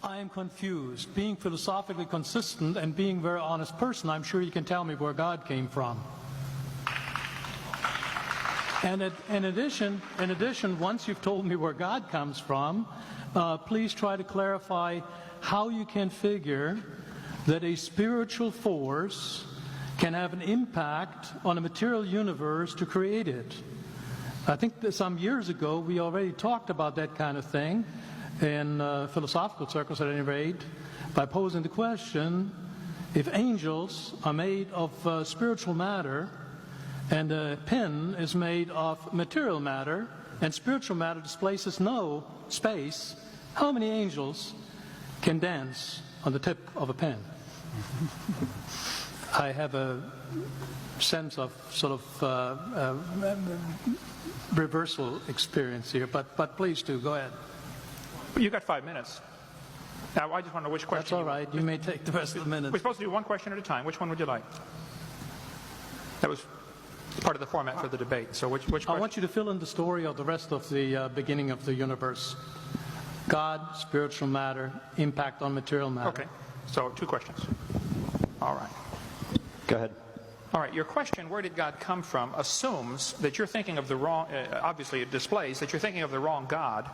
I am confused. Being philosophically consistent and being a very honest person, I'm sure you can tell me where God came from. And in addition, once you've told me where God comes from, please try to clarify how you can figure that a spiritual force can have an impact on a material universe to create it. I think that some years ago we already talked about that kind of thing in philosophical circles at any rate, by posing the question, if angels are made of spiritual matter and a pen is made of material matter and spiritual matter displaces no space, how many angels can dance on the tip of a pen? I have a sense of sort of reversal experience here, but please do, go ahead. You got 5 minutes. Now, I just want to know which question. That's all right. You may take the rest of the minutes. We're supposed to do one question at a time. Which one would you like? That was part of the format for the debate. So which question? I want you to fill in the story of the rest of the beginning of the universe. God, spiritual matter, impact on material matter. Okay. So 2 questions. All right. Go ahead. All right, your question, where did God come from, assumes that you're thinking of the wrong, obviously it displays that you're thinking of the wrong God,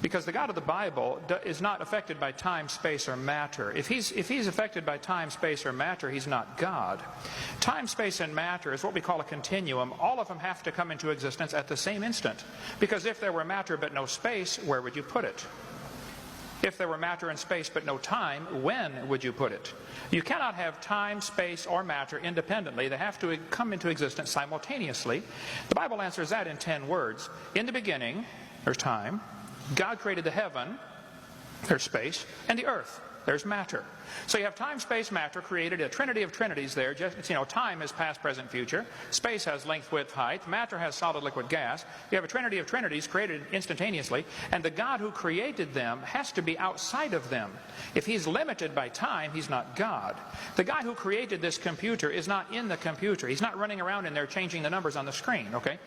because the God of the Bible is not affected by time, space, or matter. If he's affected by time, space, or matter, he's not God. Time, space, and matter is what we call a continuum. All of them have to come into existence at the same instant, because if there were matter but no space, where would you put it? If there were matter and space but no time, when would you put it? You cannot have time, space, or matter independently. They have to come into existence simultaneously. The Bible answers that in 10 words. In the beginning, there's time. God created the heaven, there's space, and the earth, there's matter. So you have time, space, matter created, a trinity of trinities there. Just, time is past, present, future. Space has length, width, height. Matter has solid, liquid, gas. You have a trinity of trinities created instantaneously. And the God who created them has to be outside of them. If he's limited by time, he's not God. The guy who created this computer is not in the computer. He's not running around in there changing the numbers on the screen, okay?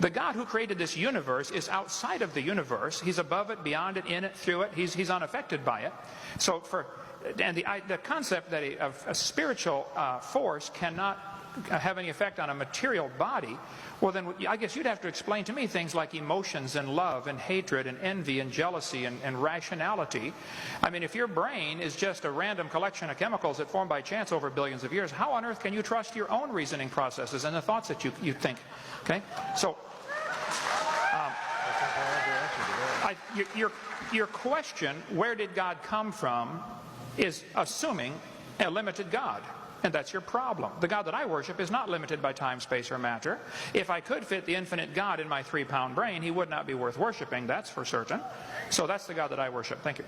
The God who created this universe is outside of the universe. He's above it, beyond it, in it, through it. He's unaffected by it. So the concept that a spiritual force cannot have any effect on a material body, well then I guess you'd have to explain to me things like emotions and love and hatred and envy and jealousy and rationality. I mean, if your brain is just a random collection of chemicals that form by chance over billions of years, how on earth can you trust your own reasoning processes and the thoughts that you think? Okay, so your question, where did God come from, is assuming a limited God. And that's your problem. The God that I worship is not limited by time, space, or matter. If I could fit the infinite God in my 3-pound brain, he would not be worth worshiping, that's for certain. So that's the God that I worship. Thank you.